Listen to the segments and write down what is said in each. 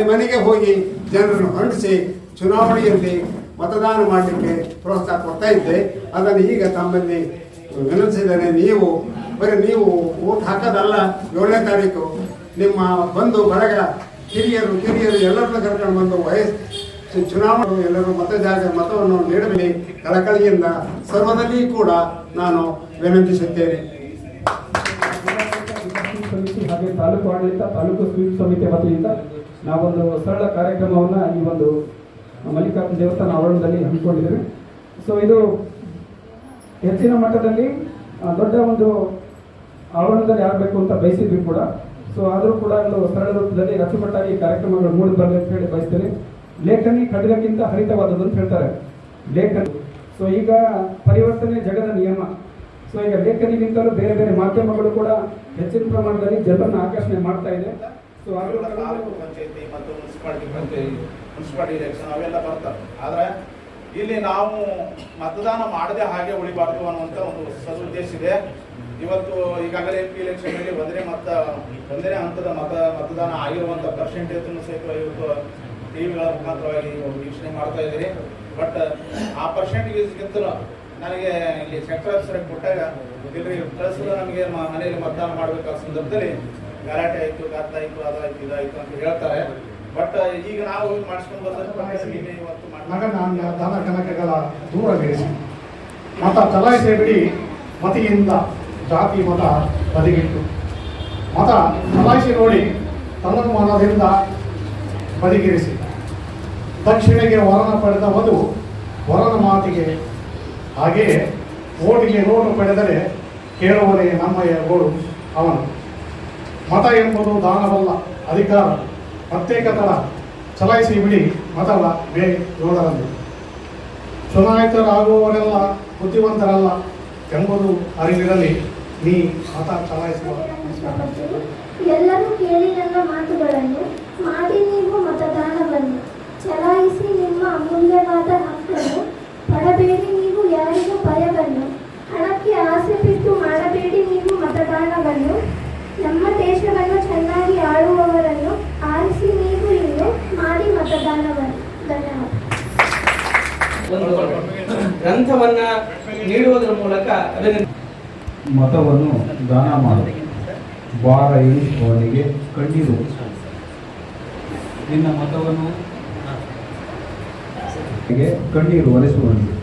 ಮನೆ ಮನೆಗೆ ಹೋಗಿ ಜನರನ್ನು ಹೊರಡಿಸಿ ಚುನಾವಣೆಯಲ್ಲಿ ಮತದಾನ ಮಾಡಲಿಕ್ಕೆ ಪ್ರೋತ್ಸಾಹ ಕೊಡ್ತಾ ಇದ್ದೆ. ಅದನ್ನು ಈಗ ತಮ್ಮಲ್ಲಿ ವಿನಂತಿಸಿದ್ದೇನೆ. ನೀವು ಓಟ್ ಹಾಕೋದಲ್ಲ, 7ನೇ ತಾರೀಕು ನಿಮ್ಮ ಬಂಧು ಬಳಗ ಕಿರಿಯರು ಎಲ್ಲರನ್ನ ಕರ್ಕೊಂಡು ಬಂದು ಚುನಾವಣೆ ಎಲ್ಲರೂ ಮತವನ್ನು ನೀಡಲಿ ಕಳಕಳಿಯಿಂದ ಸರ್ವದಲ್ಲಿ ಕೂಡ ನಾನು ವಿನಂತಿಸುತ್ತೇನೆ. ಹಾಗೆ ತಾಲೂಕು ಆಡಳಿತ, ತಾಲೂಕು ಸ್ವೀಪ್ ಸಮಿತಿ ವತಿಯಿಂದ ನಾವೊಂದು ಸರಳ ಕಾರ್ಯಕ್ರಮವನ್ನು ಈ ಒಂದು ಮಲ್ಲಿಕಾರ್ಜುನ ದೇವಸ್ಥಾನ ಆವರಣದಲ್ಲಿ ಹಮ್ಮಿಕೊಂಡಿದ್ದೇವೆ. ಸೊ ಇದು ಹೆಚ್ಚಿನ ಮಟ್ಟದಲ್ಲಿ ದೊಡ್ಡ ಒಂದು ಆವರಣದಲ್ಲಿ ಆಗಬೇಕು ಅಂತ ಬಯಸಿದ್ವಿ ಕೂಡ. ಸೊ ಆದರೂ ಕೂಡ ಒಂದು ಸರಳ ರೂಪದಲ್ಲಿ ಅಚ್ಚುಕಟ್ಟಾಗಿ ಕಾರ್ಯಕ್ರಮಗಳು ಮೂಡಿ ಬರಲಿ ಅಂತ ಹೇಳಿ ಬಯಸ್ತೇನೆ. ಲೇಖನಿ ಖಡ್ಗಕ್ಕಿಂತ ಹರಿತವಾದದ್ದು ಅಂತ ಹೇಳ್ತಾರೆ ಲೇಖನಿ. ಸೊ ಈಗ ಪರಿವರ್ತನೆ ಜಗದ ನಿಯಮ. ಸೊ ಈಗ ಲೇಖನಿಗಿಂತಲೂ ಬೇರೆ ಬೇರೆ ಮಾಧ್ಯಮಗಳು ಕೂಡ ಹೆಚ್ಚಿನ ಪ್ರಮಾಣದಲ್ಲಿ ಜನರನ್ನು ಆಕರ್ಷಣೆ ಮಾಡ್ತಾ ಇದೆ. ಸೊ ಪಂಚಾಯತಿ ಮತ್ತು ಮುನ್ಸಿಪಾಲಿಟಿ ಎಲೆಕ್ಷನ್ ಅವೆಲ್ಲ ಬರ್ತವೆ. ಆದರೆ ಇಲ್ಲಿ ನಾವು ಮತದಾನ ಮಾಡದೆ ಹಾಗೆ ಉಳಿಬಾರ್ದು ಅನ್ನುವಂಥ ಒಂದು ಸದುದ್ದೇಶ ಇದೆ. ಇವತ್ತು ಈಗಾಗಲೇ MP ಎಲೆಕ್ಷನ್ನಲ್ಲಿ ಒಂದನೇ ಹಂತದ ಮತದಾನ ಆಗಿರುವಂಥ ಪರ್ಸೆಂಟೇಜನ್ನು ಸಹಿತ ಇವತ್ತು ಟಿವಿಗಳ ಮುಖಾಂತರವಾಗಿ ವೀಕ್ಷಣೆ ಮಾಡ್ತಾ ಇದ್ದೀರಿ. ಬಟ್ ಆ ಪರ್ಸೆಂಟೇಜ್ಗಿಂತಲೂ ನನಗೆ ಇಲ್ಲಿ ಸೆಕ್ಟರ್ ಆಫೀಸರ್ ಕೊಟ್ಟಾಗ ಇಲ್ಲಿ ಕಳಿಸಿದ್ರೆ ನಮಗೆ ಮನೆಯಲ್ಲಿ ಮತದಾನ ಮಾಡಬೇಕಾದ ಸಂದರ್ಭದಲ್ಲಿ ಗಲಾಟೆ ಆಯಿತು, ಗದ್ದಾಯಿತು, ಅದಾಯಿತು, ಇದಾಯಿತು ಅಂತ ಹೇಳ್ತಾರೆ. ಬಟ್ ಈಗ ನಾವು ಮಾಡಿಸ್ಕೊಂಡು ನಗನಾಣ್ಯ ಧನ ಕನಕಗಳ ದೂರವಿರಿಸಿ ಮತ ಚಲಾಯಿಸಿ ಬಿಡಿ, ಮತಿಯಿಂದ ಜಾತಿ ಮತ ಬದಿಗಿಟ್ಟು ಮತ ಚಲಾಯಿಸಿ ನೋಡಿ ತನ್ನನುಮಾನದಿಂದ ಬದಿಗಿರಿಸಿ. ದಕ್ಷಿಣೆಗೆ ವರನ ಪಡೆದ ವಧು ವರನ ಮಾತಿಗೆ, ಹಾಗೆಯೇ ಓಟಿಗೆ ನೋಟು ಪಡೆದರೆ ಕೇಳುವನೇ ನಮ್ಮಯ್ಯ ಗೋಳು ಅವನು. ಮತ ಎಂಬುದು ದಾನವಲ್ಲ, ಅಧಿಕಾರ. ಪ್ರತ್ಯೇಕ ತಳ ಚಲಾಯಿಸಿ ಬಿಡಿ ಮತವ ಬೇಗ ನೋಡರಂದು. ಚುನಾಯಿತರಾಗುವವರೆಲ್ಲ ಬುದ್ಧಿವಂತರಲ್ಲ ಎಂಬುದು ಅರಿವಿರಲಿ, ನೀ ಮತ ಚಲಾಯಿಸುವ. ಎಲ್ಲರೂ ಕೇಳಿ ನನ್ನ ಮಾತುಗಳನ್ನು ಮಾಡಿ ನೀವು ಮತದಾನವನ್ನು ಚಲಾಯಿಸಿ. ನಿಮ್ಮ ಅಮೂಲ್ಯವಾದ ಹಕ್ಕನ್ನು ಪಡಬೇಡಿ ನೀವು ಯಾರಿಗೂ ಭಯವನ್ನು. ಹಣಕ್ಕೆ ಆಸೆ ಬಿಟ್ಟು ಮಾಡಬೇಡಿ ನೀವು ಮತದಾನವನ್ನು. ನಮ್ಮ ದೇಶವನ್ನು ಚೆನ್ನಾಗಿ ಆಳುವವರನ್ನು ಆರಿಸಿ ನೀವು ಇನ್ನು ಮಾಡಿ ಮತದಾನವನ್ನು. ಧನ್ಯವಾದ. ಗ್ರಂಥವನ್ನ ನೀಡುವುದರ ಮೂಲಕ ಮತವನ್ನು ದಾನ ಮಾಡು, ಭಾರ ಇಳಿಸುವವನಿಗೆ ಕಣ್ಣೀರು. ನಿನ್ನ ಮತವನ್ನು ಕಣ್ಣೀರು ಒರೆಸುವವನಿಗೆ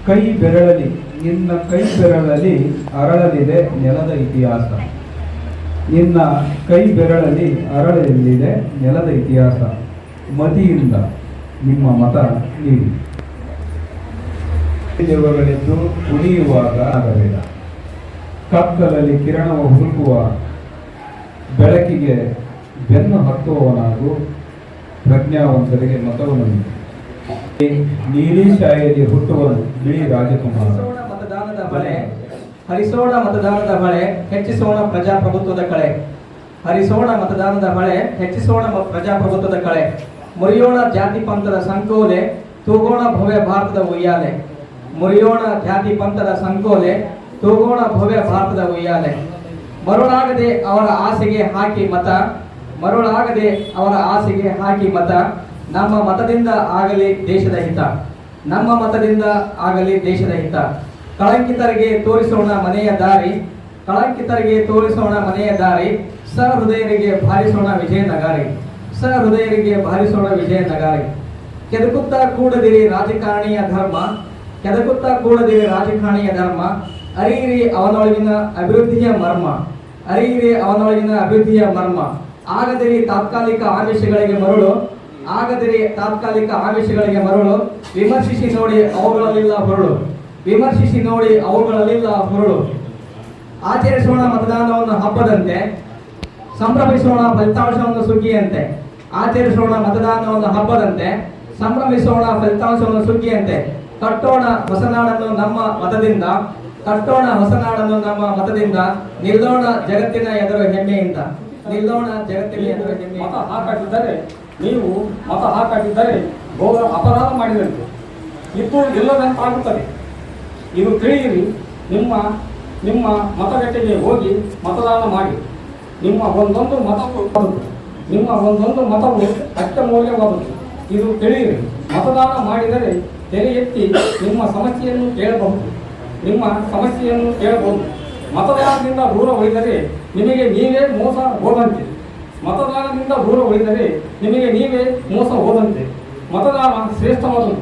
ಕೈ ಬೆರಳಲಿ, ನಿನ್ನ ಕೈ ಬೆರಳಲ್ಲಿ ಅರಳಲಿದೆ ನೆಲದ ಇತಿಹಾಸ. ನಿನ್ನ ಕೈ ಬೆರಳಲ್ಲಿ ಅರಳಲಿದೆ ನೆಲದ ಇತಿಹಾಸ. ಮತಿಯಿಂದ ನಿಮ್ಮ ಮತ ನೀಡಿ. ದೇವಗಳೆಂದು ಕುಣಿಯುವಾಗ ಆಗಬೇಡ. ಕತ್ತಲಲ್ಲಿ ಕಿರಣವ ಹುಡುಕುವ ಬೆಳಕಿಗೆ ಬೆನ್ನು ಹತ್ತುವವನಾಗು. ಪ್ರಜ್ಞಾವಂತರಿಗೆ ಮತವನ್ನು ನೀಡಿ. ನೀಲಿ ಶಾಯಿಯಲ್ಲಿ ಹುಟ್ಟುವನು ಬಿಳಿ ರಾಜಕುಮಾರ. ಮತದಾನದ ಬಳೆ ಹರಿಸೋಣ, ಮತದಾನದ ಬಳೆ ಹೆಚ್ಚಿಸೋಣ ಪ್ರಜಾಪ್ರಭುತ್ವದ ಕಳೆ. ಹರಿಸೋಣ ಮತದಾನದ ಬಳೆ ಹೆಚ್ಚಿಸೋಣ ಪ್ರಜಾಪ್ರಭುತ್ವದ ಕಳೆ. ಮುರಿಯೋಣ ಜಾತಿ ಪಂಥದ ಸಂಕೋಲೆ, ತೂಗೋಣ ಭವ್ಯ ಭಾರತದ ಉಯ್ಯಾಲೆ. ಮುರಿಯೋಣ ಜಾತಿ ಪಂಥದ ಸಂಕೋಲೆ, ತೂಗೋಣ ಭವ್ಯ ಭಾರತದ ಉಯ್ಯಾಲೆ. ಮರುಳಾಗದೆ ಅವರ ಆಸೆಗೆ ಹಾಕಿ ಮತ, ಮರುಳಾಗದೆ ಅವರ ಆಸೆಗೆ ಹಾಕಿ ಮತ. ನಮ್ಮ ಮತದಿಂದ ಆಗಲಿ ದೇಶದ ಹಿತ, ನಮ್ಮ ಮತದಿಂದ ಆಗಲಿ ದೇಶದ ಹಿತ. ಕಳಂಕಿತರಿಗೆ ತೋರಿಸೋಣ ಮನೆಯ ದಾರಿ, ಕಳಂಕಿತರಿಗೆ ತೋರಿಸೋಣ ಮನೆಯ ದಾರಿ. ಸಹೃದಯರಿಗೆ ಭಾರಿಸೋಣ ವಿಜಯ ನಗಾರಿ, ಸಹೃದಯರಿಗೆ ಭಾರಿಸೋಣ ವಿಜಯ ನಗಾರಿ. ಕೆದಕುತ್ತಾ ಕೂಡದಿರಿ ರಾಜಕಾರಣಿಯ ಧರ್ಮ, ಕೆದಕುತ್ತಾ ಕೂಡದಿರಿ ರಾಜಕಾರಣಿಯ ಧರ್ಮ. ಅರಿಯಿರಿ ಅವನೊಳಗಿನ ಅಭಿವೃದ್ಧಿಯ ಮರ್ಮ, ಅರಿಯಿರಿ ಅವನೊಳಗಿನ ಅಭಿವೃದ್ಧಿಯ ಮರ್ಮ. ಆಗದಿರಿ ತಾತ್ಕಾಲಿಕ ಆಮಿಷಗಳಿಗೆ ಮರುಳು, ಆಗದಿರಿ ತಾತ್ಕಾಲಿಕ ಆಮಿಷಗಳಿಗೆ ಮರುಳು. ವಿಮರ್ಶಿಸಿ ನೋಡಿ ಅವುಗಳಲ್ಲಿಲ್ಲ ಹೊರಳು, ವಿಮರ್ಶಿಸಿ ನೋಡಿ ಅವುಗಳಲ್ಲಿಲ್ಲ ಹೊರಳು. ಆಚರಿಸೋಣ ಮತದಾನವನ್ನು ಹಬ್ಬದಂತೆ, ಸಂಭ್ರಮಿಸೋಣ ಫಲಿತಾಂಶವನ್ನು ಸುಗ್ಗಿಯಂತೆ. ಆಚರಿಸೋಣ ಮತದಾನವನ್ನು ಹಬ್ಬದಂತೆ, ಸಂಭ್ರಮಿಸೋಣ ಫಲಿತಾಂಶವನ್ನು ಸುಗ್ಗಿಯಂತೆ. ಕಟ್ಟೋಣ ಹೊಸನಾಡನ್ನು ನಮ್ಮ ಮತದಿಂದ, ಕಟ್ಟೋಣ ಹೊಸನಾಡನ್ನು ನಮ್ಮ ಮತದಿಂದ. ನಿಲ್ಲೋಣ ಜಗತ್ತಿನ ಎದುರು ಹೆಮ್ಮೆಯಿಂದ, ನಿಲ್ಲೋಣ ಜಗತ್ತಿನ ಎದುರು ಹೆಮ್ಮೆ. ಮತ ಹಾಕಾಗಿದ್ದರೆ ನೀವು ಮತ ಹಾಕಾಗಿದ್ದರೆ ಅಪರಾಧ ಮಾಡಿದಂತೆ, ಇದು ಇಲ್ಲದಂತಾಗುತ್ತದೆ. ಇದು ತಿಳಿಯಿರಿ. ನಿಮ್ಮ ಮತಗಟ್ಟೆಗೆ ಹೋಗಿ ಮತದಾನ ಮಾಡಿ. ನಿಮ್ಮ ಒಂದೊಂದು ಮತವು ನಿಮ್ಮ ಒಂದೊಂದು ಮತವು ಅತ್ಯಮೂಲ್ಯವಾದುದು. ಇದು ತಿಳಿಯಿರಿ. ಮತದಾನ ಮಾಡಿದರೆ ತಲೆ ಎತ್ತಿ ನಿಮ್ಮ ಸಮಸ್ಯೆಯನ್ನು ಕೇಳಬಹುದು. ಮತದಾನದಿಂದ ದೂರ ಉಳಿದರೆ ನಿಮಗೆ ನೀವೇ ಮೋಸ ಹೋದಂತೆ. ಮತದಾನ ಶ್ರೇಷ್ಠವಾದುದು.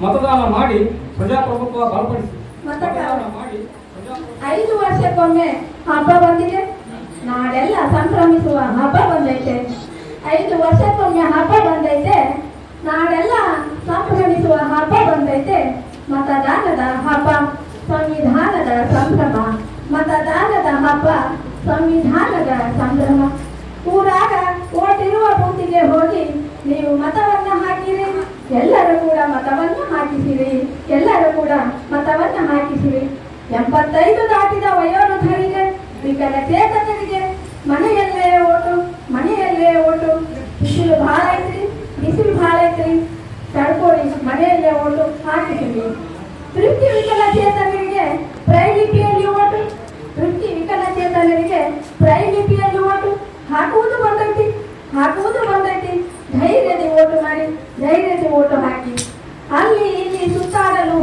ಮತದಾನ ಮಾಡಿ ಪ್ರಜಾಪ್ರಭುತ್ವ ಬಲಪಡಿಸಿ. ಮತದಾನ ಮಾಡಿ 5 ವರ್ಷಕ್ಕೊಮ್ಮೆ ಹಬ್ಬ ಬಂದಿದೆ. ನಾಳೆಲ್ಲ ಸಂಭ್ರಮಿಸುವ ಹಬ್ಬ ಬಂದೈತೆ. 5 ವರ್ಷಕ್ಕೊಮ್ಮೆ ಹಬ್ಬ ಬಂದೈತೆ. ನಾಳೆಲ್ಲ ಸಂಭ್ರಮಿಸುವ ಹಬ್ಬ ಬಂದೈತೆ. ಮತದಾನದ ಹಬ್ಬ, ಸಂವಿಧಾನದ ಸಂಭ್ರಮ. ಮತದಾನದ ಹಬ್ಬ, ಸಂವಿಧಾನದ ಸಂಭ್ರಮ. ಊರಾಗ ಓಟಿರುವ ಬೂತಿಗೆ ಹೋಗಿ ನೀವು ಮತವನ್ನ ಹಾಕಿರಿ. ಎಲ್ಲರೂ ಕೂಡ ಮತವನ್ನ ಹಾಕಿಸಿರಿ. 75 ದಾಟಿದ ವಯೋವೃದ್ಧರಿಗೆ, ವಿಕಲಚೇತನರಿಗೆ ಮನೆಯಲ್ಲೇ ಓಟು. ಬಿಸಿಲು ಭಾಳ ಐತ್ರಿ, ತಡ್ಕೊಳ್ಳಿ, ಮನೆಯಲ್ಲೇ ಓಟು ಹಾಕಿಸಿರಿ. ದೃಷ್ಟಿ ವಿಕಲಚೇತನರಿಗೆ ಪ್ರೈಲಿಪಿಯಲ್ಲಿ ಓಟು ಹಾಕುವುದು ಬಂದೈತಿ. ಧೈರ್ಯದಿ ಓಟು ಹಾಕಿ. ಅಲ್ಲಿ ಇಲ್ಲಿ ಸುತ್ತಾಡಲು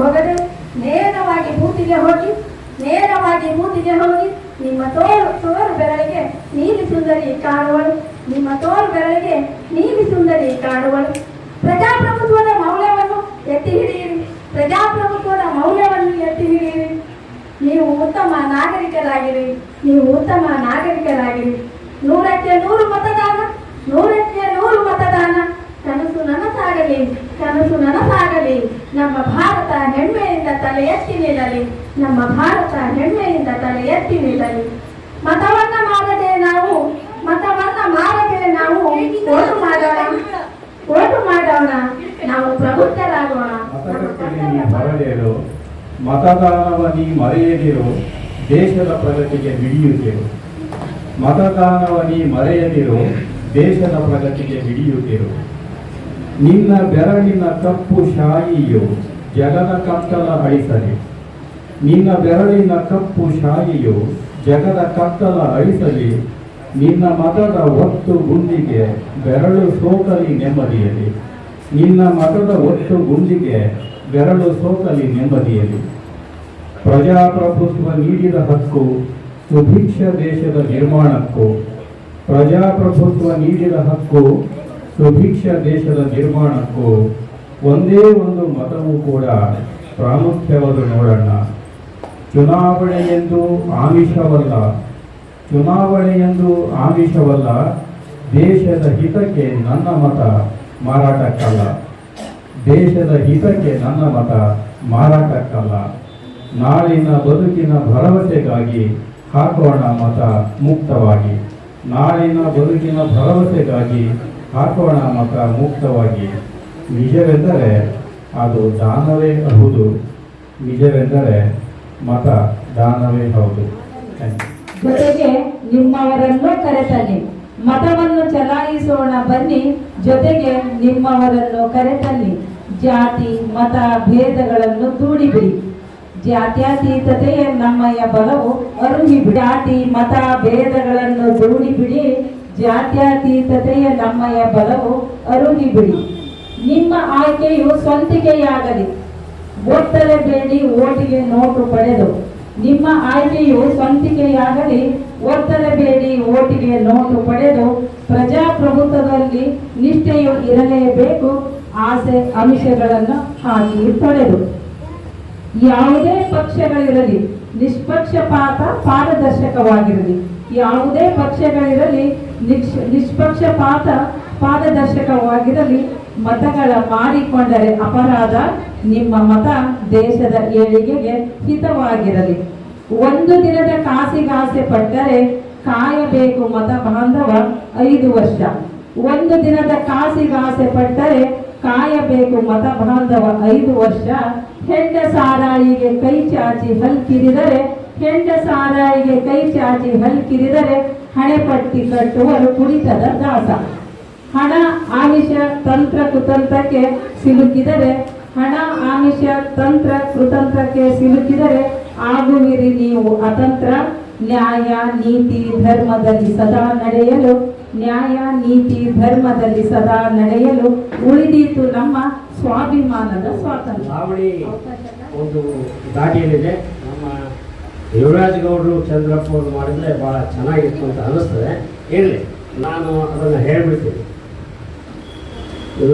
ಹೋಗದೆ ನೇರವಾಗಿ ಬೂತಿಗೆ ಹೋಗಿ ನಿಮ್ಮ ತೋರು ಬೆರಳಿಗೆ ನೀಲಿ ಸುಂದರಿ ಕಾಣುವಳು. ಪ್ರಜಾಪ್ರಭುತ್ವದ ಮೌಲ್ಯವನ್ನು ಎತ್ತಿ ಹಿಡಿಯಿರಿ. ನೀವು ಉತ್ತಮ ನಾಗರಿಕರಾಗಿರಿ. 100ಕ್ಕೆ 100 ಮತದಾನ. ಕನಸು ನನಸಾಗಲಿ. ನಮ್ಮ ಭಾರತ ಹೆಮ್ಮೆಯಿಂದ ತಲೆ ಎತ್ತಿ ನಿಲ್ಲಲಿ. ಮತವನ್ನ ಮಾರದೆ ನಾವು ಓಟು ಮಾಡೋಣ. ನಾವು ಪ್ರಬುದ್ಧರಾಗೋಣ. ಮತಗಟ್ಟೆಯಲ್ಲಿ ಮತದಾನವನ್ನಿ ಮರೆಯದಿರು, ದೇಶದ ಪ್ರಗತಿಗೆ ಮಿಡಿಯುತ್ತಿರು. ನಿನ್ನ ಬೆರಳಿನ ಕಪ್ಪು ಶಾಯಿಯು ಜಗದ ಕತ್ತಲ ಅಳಿಸಲಿ. ನಿನ್ನ ಮತದ ಒತ್ತು ಗುಂಡಿಗೆ ಬೆರಳು ಸೋಕಲಿ ನೆಮ್ಮದಿಯಲ್ಲಿ. ಪ್ರಜಾಪ್ರಭುತ್ವ ನೀಡಿದ ಹಕ್ಕು ಸುಭಿಕ್ಷ ದೇಶದ ನಿರ್ಮಾಣಕ್ಕೂ ಒಂದೇ ಒಂದು ಮತವೂ ಕೂಡ ಪ್ರಾಮುಖ್ಯವಾದ ನೋಡೋಣ. ಚುನಾವಣೆಯೆಂದು ಆಮಿಷವಲ್ಲ. ದೇಶದ ಹಿತಕ್ಕೆ ನನ್ನ ಮತ ಮಾರಾಟಕ್ಕಲ್ಲ. ನಾಳಿನ ಬದುಕಿನ ಭರವಸೆಗಾಗಿ ಹಾಕೋಣ ಮತ ಮುಕ್ತವಾಗಿ. ನಿಜವೆಂದರೆ ಅದು ದಾನವೇ ಹೌದು. ಮತ ದಾನವೇ ಹೌದು. ಜೊತೆಗೆ ನಿಮ್ಮವರನ್ನು ಕರೆತನ್ನಿ. ಮತವನ್ನು ಚಲಾಯಿಸೋಣ ಬನ್ನಿ. ಜೊತೆಗೆ ನಿಮ್ಮವರನ್ನು ಕರೆತನ್ನಿ. ಜಾತಿ ಮತ ಭೇದಗಳನ್ನು ದೂಡಿಬಿಡಿ. ಜಾತ್ಯತೀತತೆಯ ನಮ್ಮಯ ಬಲವು ಅರುಹಿಬಿಡಿ. ನಿಮ್ಮ ಆಯ್ಕೆಯು ಸ್ವಂತಿಕೆಯಾಗಲಿ. ಒತ್ತಡಬೇಡಿ ಓಟಿಗೆ ನೋಟು ಪಡೆದು ಪ್ರಜಾಪ್ರಭುತ್ವದಲ್ಲಿ ನಿಷ್ಠೆಯು ಇರಲೇಬೇಕು. ಆಸೆ ಆಮಿಷಗಳನ್ನು ಹಾಕಿ ತೊಳೆದು ಯಾವುದೇ ಪಕ್ಷಗಳಿರಲಿ ಪಾರದರ್ಶಕವಾಗಿರಲಿ. ಮತಗಳ ಮಾರಿಕೊಂಡರೆ ಅಪರಾಧ. ನಿಮ್ಮ ಮತ ದೇಶದ ಏಳಿಗೆಗೆ ಹಿತವಾಗಿರಲಿ. ಒಂದು ದಿನದ ಕಾಸಿಗಾಸೆ ಪಟ್ಟರೆ ಕಾಯಬೇಕು ಮತ ಬಾಂಧವ 5 ವರ್ಷ. ಹೆಂಡ ಸಾರಾಯಿಗೆ ಕೈ ಚಾಚಿ ಹಲ್ಕಿರಿದರೆ ಹಣೆಪಟ್ಟಿ ಕಟ್ಟುವರು ಕುಡಿತದ ದಾಸ. ಹಣ ಆಮಿಷ ತಂತ್ರ ಕುತಂತ್ರಕ್ಕೆ ಸಿಲುಕಿದರೆ ಆಗುವಿರಿ ನೀವು ಅತಂತ್ರ. ನ್ಯಾಯ ನೀತಿ ಧರ್ಮದಲ್ಲಿ ಸದಾ ನಡೆಯಲು ನ್ಯಾಯ ನೀತಿ ಧರ್ಮದಲ್ಲಿ ಸದಾ ನಡೆಯಲು ಉಳಿದೀತು ನಮ್ಮ ಸ್ವಾಭಿಮಾನದ ಸ್ವಾತಂತ್ರ್ಯ. ಲಾವಣಿ ಒಂದು ದಾಟಿಯಲ್ಲಿದೆ. ನಮ್ಮ ಯುವರಾಜ್ ಗೌಡರು ಚಂದ್ರಪ್ಪ ಅವರು ಮಾಡಿದರೆ ಭಾಳ ಚೆನ್ನಾಗಿತ್ತು ಅಂತ ಅನ್ನಿಸ್ತದೆ. ಇರಲಿ, ನಾನು ಅದನ್ನು ಹೇಳ್ಬಿಡ್ತೀನಿ.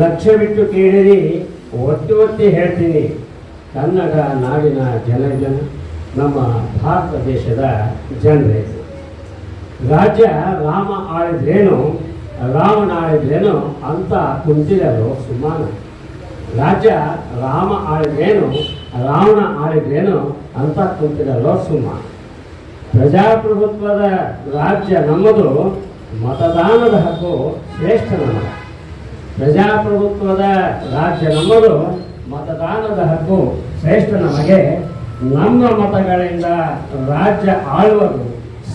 ಲಕ್ಷ್ಯವಿಟ್ಟು ಕೇಳಿರಿ, ಒತ್ತಿ ಒತ್ತಿ ಹೇಳ್ತೀನಿ, ಕನ್ನಡ ನಾಡಿನ ಜನ ನಮ್ಮ ಭಾರತ ದೇಶದ ಜನರೇ. ರಾಜ್ಯ ರಾಮ ಆಳಿದ್ರೇನು ರಾವಣ ಆಳಿದ್ರೇನು ಅಂತ ಕುಂತಿರಲು ಸುಮಾನ. ರಾಜ್ಯ ರಾಮ ಆಳಿದ್ರೇನು ರಾವಣ ಆಳಿದ್ರೇನು ಅಂತ ಕುಂತಿರಲು ಸುಮಾನ. ಪ್ರಜಾಪ್ರಭುತ್ವದ ರಾಜ್ಯ ನಮ್ಮದು, ಮತದಾನದ ಹಕ್ಕು ಶ್ರೇಷ್ಠ ನಮ್ಮದು. ಪ್ರಜಾಪ್ರಭುತ್ವದ ರಾಜ್ಯ ನಮ್ಮದು, ಮತದಾನದ ಹಕ್ಕು ಶ್ರೇಷ್ಠ ನಮಗೆ. ನಮ್ಮ ಮತಗಳಿಂದ ರಾಜ್ಯ ಆಳುವುದು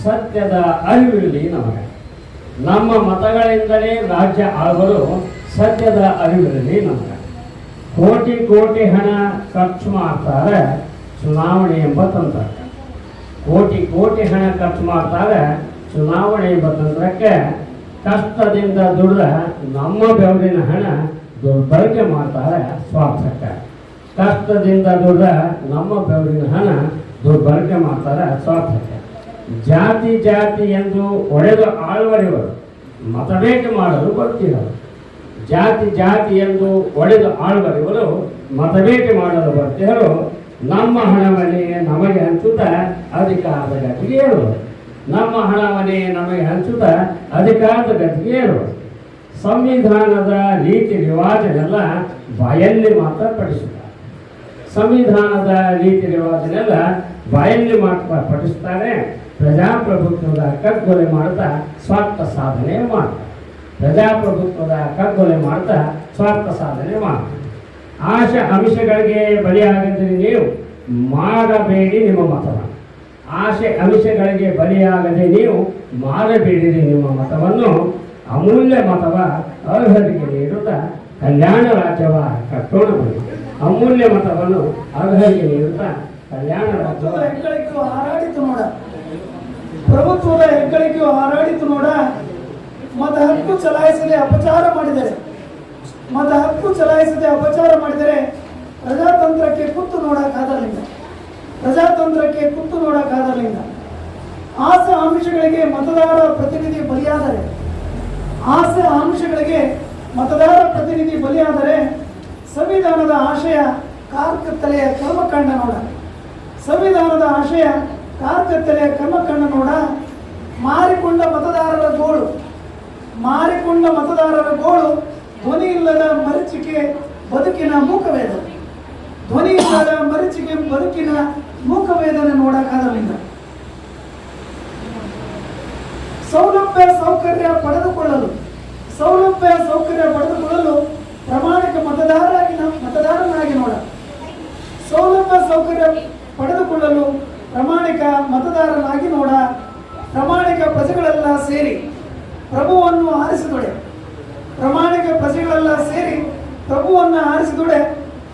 ಸತ್ಯದ ಅರಿವಿರಲಿ ನಮಗೆ. ನಮ್ಮ ಮತಗಳಿಂದಲೇ ರಾಜ್ಯ ಆಳುವುದು ಸತ್ಯದ ಅರಿವಿರಲಿ ನಮಗೆ. ಕೋಟಿ ಕೋಟಿ ಹಣ ಖರ್ಚು ಮಾಡ್ತಾರೆ ಚುನಾವಣೆ ಎಂಬ ತಂತ್ರಕ್ಕೆ. ಕೋಟಿ ಕೋಟಿ ಹಣ ಖರ್ಚು ಮಾಡ್ತಾರೆ ಚುನಾವಣೆ ಎಂಬ ತಂತ್ರಕ್ಕೆ. ಕಷ್ಟದಿಂದ ದುಡಿದ ನಮ್ಮ ಬೆವರಿನ ಹಣ ದುರ್ಬಳಕೆ ಮಾಡ್ತಾರೆ ಸ್ವಾರ್ಥಕ್ಕೆ. ಕಷ್ಟದಿಂದ ದುಡಿದ ನಮ್ಮ ಬೆವರಿನ ಹಣ ದುರ್ಬಳಕೆ ಮಾಡ್ತಾರೆ ಸ್ವಾರ್ಥಕ್ಕೆ. ಜಾತಿ ಜಾತಿ ಎಂದು ಒಡೆದು ಆಳುವರಿವರು ಮತಬೇಟೆ ಮಾಡಲು ಬರ್ತಿರೋರು. ಜಾತಿ ಜಾತಿ ಎಂದು ಒಡೆದು ಆಳುವರಿವರು ಮತಬೇಟೆ ಮಾಡಲು ಬರ್ತಿರೋರು. ನಮ್ಮ ಹಣವನ್ನೇ ನಮಗೆ ಹಂಚುತ್ತಾ ಅಧಿಕಾರದ ಗತಿಗೆ ಏರುವರು. ನಮ್ಮ ಹಣವನ್ನೇ ನಮಗೆ ಹಂಚುತ್ತಾ ಅಧಿಕಾರದ ಗತಿಗೆ ಏರುವರು. ಸಂವಿಧಾನದ ರೀತಿ ರಿವಾಜನೆಲ್ಲ ಬಾಯಲ್ಲಿ ಮಾತ್ರ ಪಡಿಸುತ್ತಾರೆ. ಸಂವಿಧಾನದ ರೀತಿ ರಿವಾಜನೆಲ್ಲ ಬಾಯಲ್ಲಿ ಮಾತ್ರ ಪಡಿಸುತ್ತಾರೆ. ಪ್ರಜಾಪ್ರಭುತ್ವದ ಕಗ್ಗೊಲೆ ಮಾಡ್ತಾ ಸ್ವಾರ್ಥ ಸಾಧನೆ ಮಾಡ್ತಾರೆ. ಪ್ರಜಾಪ್ರಭುತ್ವದ ಕಗ್ಗೊಲೆ ಮಾಡ್ತಾ ಸ್ವಾರ್ಥ ಸಾಧನೆ ಮಾಡ್ತಾರೆ. ಆಶೆ ಆಮಿಷಗಳಿಗೆ ಬಲಿಯಾಗದಿರಿ ನೀವು, ಮಾಡಬೇಡಿ ನಿಮ್ಮ ಮತವನ್ನು. ಆಶೆ ಆಮಿಷಗಳಿಗೆ ಬಲಿಯಾಗದೆ ನೀವು ಮಾರಬೇಡಿರಿ ನಿಮ್ಮ ಮತವನ್ನು. ಅಮೂಲ್ಯ ಮತವ ಅರ್ಹರಿಗೆ ನೀಡುತ್ತಾ ಕಲ್ಯಾಣ ರಾಜ್ಯವ ಕಟ್ಟೋಣ ಬನ್ನಿ. ಅಮೂಲ್ಯ ಮತವನ್ನು ಅರ್ಹರಿಗೆ ನೀಡುತ್ತಾ ಕಲ್ಯಾಣ ರಾಜ್ಯವ. ಹೆಗ್ಗಳಿಕೆಯು ಹಾರಾಡಿತು ನೋಡ, ಪ್ರಭುತ್ವದ ಹೆಗ್ಗಳಿಕೆಯು ಹಾರಾಡಿತು ನೋಡ. ಮತ ಹಕ್ಕು ಚಲಾಯಿಸದೆ ಅಪಚಾರ ಮಾಡಿದರೆ, ಮತ ಹಕ್ಕು ಚಲಾಯಿಸದೆ ಅಪಚಾರ ಮಾಡಿದರೆ ಪ್ರಜಾತಂತ್ರಕ್ಕೆ ಕುತ್ತು ನೋಡಕ್ಕಾಗಲಿಲ್ಲ. ಪ್ರಜಾತಂತ್ರಕ್ಕೆ ಕುತ್ತು ನೋಡಕ್ಕಾಗಲಿಲ್ಲ. ಆಸೆ ಆಮಿಷಗಳಿಗೆ ಮತದಾರ ಪ್ರತಿನಿಧಿ ಬಲಿಯಾದರೆ, ಆಸೆ ಆಮಿಷಗಳಿಗೆ ಮತದಾರ ಪ್ರತಿನಿಧಿ ಬಲಿಯಾದರೆ ಸಂವಿಧಾನದ ಆಶಯ ಕಾರ್ಕತ್ತಲೆಯ ಕರ್ಮಕಾಂಡ ನೋಡ. ಸಂವಿಧಾನದ ಆಶಯ ಕಾರ್ಕತ್ತಲೆಯ ಕರ್ಮಕಾಂಡ ನೋಡ. ಮಾರಿಕೊಂಡ ಮತದಾರರ ಗೋಳು, ಮಾರಿಕೊಂಡ ಮತದಾರರ ಗೋಳು ಧ್ವನಿ ಇಲ್ಲದ ಮರೀಚಿಕೆ ಬದುಕಿನ ಮೂಕವೇದನೆ. ಧ್ವನಿ ಇಲ್ಲದ ಮರೀಚಿಕೆ ಬದುಕಿನ ಮೂಕವೇದನೆ ನೋಡಕ್ಕಾಗಲಿಲ್ಲ. ಸೌಲಭ್ಯ ಸೌಕರ್ಯ ಪಡೆದುಕೊಳ್ಳಲು, ಸೌಲಭ್ಯ ಸೌಕರ್ಯ ಪಡೆದುಕೊಳ್ಳಲು ಪ್ರಾಮಾಣಿಕ ಮತದಾರನಾಗಿ ನೋಡ. ಸೌಲಭ್ಯ ಸೌಕರ್ಯ ಪಡೆದುಕೊಳ್ಳಲು ಪ್ರಾಮಾಣಿಕ ಮತದಾರನಾಗಿ ನೋಡ. ಪ್ರಾಮಾಣಿಕ ಪ್ರಜೆಗಳೆಲ್ಲ ಸೇರಿ ಪ್ರಭುವನ್ನು ಆರಿಸಿದೊಡೆ, ಪ್ರಾಮಾಣಿಕ ಪ್ರಜೆಗಳೆಲ್ಲ ಸೇರಿ ಪ್ರಭುವನ್ನು ಆರಿಸಿದೊಡೆ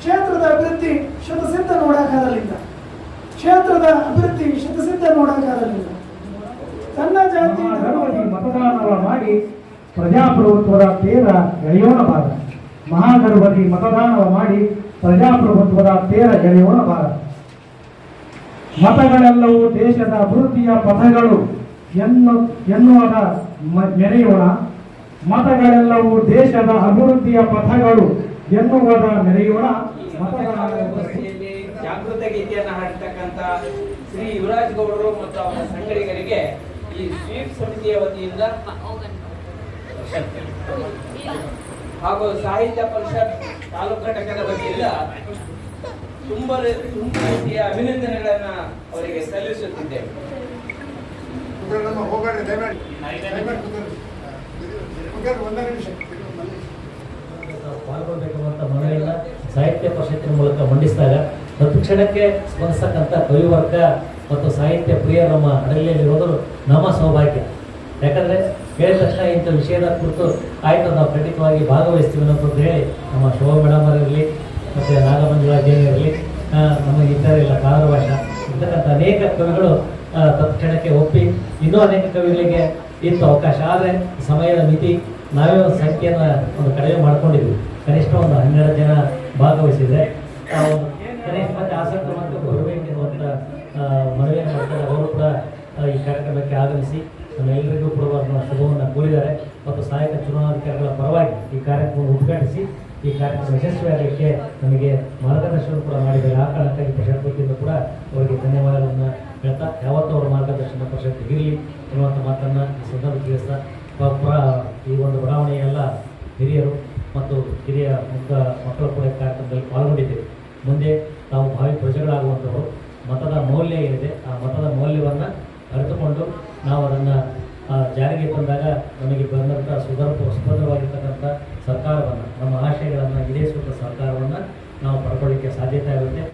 ಕ್ಷೇತ್ರದ ಅಭಿವೃದ್ಧಿ ಶತಸಿದ್ಧ ನೋಡಕ್ಕಾಗಲಿಲ್ಲ. ಕ್ಷೇತ್ರದ ಅಭಿವೃದ್ಧಿ ಶತಸಿದ್ಧ ನೋಡಕ್ಕಾಗಲಿಲ್ಲ. ತನ್ನ ಜಾತಿ ಮತದಾನವ ಮಾಡಿ ಪ್ರಜಾಪ್ರಭುತ್ವದ ತೇರ ಎಳೆಯೋಣ ಬಾರ. ಮಹಾಗರ್ಭದಿ ಮತದಾನವ ಮಾಡಿ ಪ್ರಜಾಪ್ರಭುತ್ವದ ತೇರ ಎಳೆಯೋಣ ಬಾರ. ಮತಗಳೆಲ್ಲವೂ ದೇಶದ ಅಭಿವೃದ್ಧಿಯ ಪಥಗಳು ಎನ್ನುವುದ ಮೆರೆಯೋಣ. ಮತಗಳೆಲ್ಲವೂ ದೇಶದ ಅಭಿವೃದ್ಧಿಯ ಪಥಗಳು ಎನ್ನುವುದ ಮೆರೆಯೋಣ. ಜಾಗೃತ ಗೀತೆಯನ್ನು ಹಾಡಿರ್ತಕ್ಕಂಥ ಶ್ರೀ ಯುವರಾಜ್ ಗೌಡರು ಮತ್ತು ಅವರ ಸಂಗಡಿಗರಿಗೆ ಈ ಸ್ವೀಪ್ ಸಮಿತಿಯ ವತಿಯಿಂದ ಹಾಗೂ ಸಾಹಿತ್ಯ ಪರಿಷತ್ ತಾಲೂಕು ಘಟಕದ ವತಿಯಿಂದ ತುಂಬ ರೀತಿಯ ಅಭಿನಂದನೆಗಳನ್ನ ಅವರಿಗೆ ಸಲ್ಲಿಸುತ್ತಿದ್ದೇವೆ. ಪಾಲ್ಗೊಳ್ಬೇಕಂತ ಮನವಿಯನ್ನ ಸಾಹಿತ್ಯ ಪರಿಷತ್ತಿನ ಮೂಲಕ ಮಂಡಿಸಿದಾಗ ತತ್ಕ್ಷಣಕ್ಕೆ ಸ್ಪಂದಿಸತಕ್ಕಂಥ ಕವಿವರ್ಗ ಮತ್ತು ಸಾಹಿತ್ಯ ಪ್ರಿಯ ನಮ್ಮ ಅಡಲಿಯಲ್ಲಿರೋದು ನಮ್ಮ ಸೌಭಾಗ್ಯ. ಯಾಕಂದರೆ ಹೇಳಿದ ತಕ್ಷಣ ಇಂಥ ವಿಷಯದ ಕುರಿತು ಆಯಿತು ನಾವು ಖಂಡಿತವಾಗಿ ಭಾಗವಹಿಸ್ತೀವಿ ಅನ್ನೋದು ಹೇಳಿ ನಮ್ಮ ಶೋಭಾ ಮೇಡಮ್ ಅವರಿರಲಿ ಮತ್ತು ನಾಗಮಂಜುಳಾ ಜೈನ್ ಇರಲಿ, ನಮ್ಮ ಇತರೆ ಇಲ್ಲ ಕಾಲರವಾಶ ಇರ್ತಕ್ಕಂಥ ಅನೇಕ ಕವಿಗಳು ತತ್ಕ್ಷಣಕ್ಕೆ ಒಪ್ಪಿ ಇನ್ನೂ ಅನೇಕ ಕವಿಗಳಿಗೆ ಇತ್ತು ಅವಕಾಶ. ಆದರೆ ಸಮಯದ ಮಿತಿ, ನಾವೇ ಒಂದು ಸಂಖ್ಯೆಯನ್ನು ಒಂದು ಕಡಿಮೆ ಮಾಡ್ಕೊಂಡಿದ್ವಿ. ಕನಿಷ್ಠ ಒಂದು 12 ಜನ ಭಾಗವಹಿಸಿದರೆ ಕನಿಷ್ಠ ಮತ್ತೆ ಆಸಕ್ತರು ಮತ್ತು ಬರಬೇಕೆನ್ನುವಂಥ ಮನವಿಯನ್ನು ಮಾಡ್ತಾರೆ. ಅವರು ಕೂಡ ಈ ಕಾರ್ಯಕ್ರಮಕ್ಕೆ ಆಗಮಿಸಿ ನಮ್ಮೆಲ್ಲರಿಗೂ ಕೂಡ ಶುಭವನ್ನು ಕೋರಿದ್ದಾರೆ ಮತ್ತು ಸಹಾಯಕ ಚುನಾವಣಾಧಿಕಾರಿಗಳ ಪರವಾಗಿ ಈ ಕಾರ್ಯಕ್ರಮವನ್ನು ಉದ್ಘಾಟಿಸಿ ಈ ಕಾರ್ಯಕ್ರಮ ಯಶಸ್ವಿಯಾಗಲಿಕ್ಕೆ ನಮಗೆ ಮಾರ್ಗದರ್ಶನ ಕೂಡ ಮಾಡಿದ್ದಾರೆ. ಆ ಕಾರಣಕ್ಕಾಗಿ ಪ್ರಶಸ್ತಿ ವತಿಯಿಂದ ಕೂಡ ಅವರಿಗೆ ಧನ್ಯವಾದಗಳನ್ನು ಹೇಳ್ತಾ, ಯಾವತ್ತೂ ಅವರ ಮಾರ್ಗದರ್ಶನ ಪ್ರಶಸ್ತಿ ಇರಲಿ ಎನ್ನುವಂಥ ಮಾತನ್ನು ಈ ಸಂದರ್ಭ ತಿಳಿಸ್ತಾ, ಈ ಒಂದು ಬಡಾವಣೆಯ ಎಲ್ಲ ಹಿರಿಯರು ಮತ್ತು ಹಿರಿಯ ಮಕ್ಕಳು ಕೂಡ ಕಾರ್ಯಕ್ರಮದಲ್ಲಿ ಪಾಲ್ಗೊಂಡಿದ್ದೇವೆ. ಮುಂದೆ ನಾವು ಭಾವಿ ಪ್ರಜೆಗಳಾಗುವಂಥವರು ಮತದ ಮೌಲ್ಯ ಏನಿದೆ ಆ ಮತದ ಮೌಲ್ಯವನ್ನು ಅರಿತುಕೊಂಡು ನಾವು ಅದನ್ನು ಜಾರಿಗೆ ತಂದಾಗ ನಮಗೆ ಬಂದಂಥ ಸುಭದ್ರವಾಗಿರ್ತಕ್ಕಂಥ ಸರ್ಕಾರವನ್ನು, ನಮ್ಮ ಆಶಯಗಳನ್ನು ಈಡೇರಿಸುವಂಥ ಸರ್ಕಾರವನ್ನು ನಾವು ಪಡ್ಕೊಳ್ಳಿಕ್ಕೆ ಸಾಧ್ಯತೆ ಆಗುತ್ತೆ.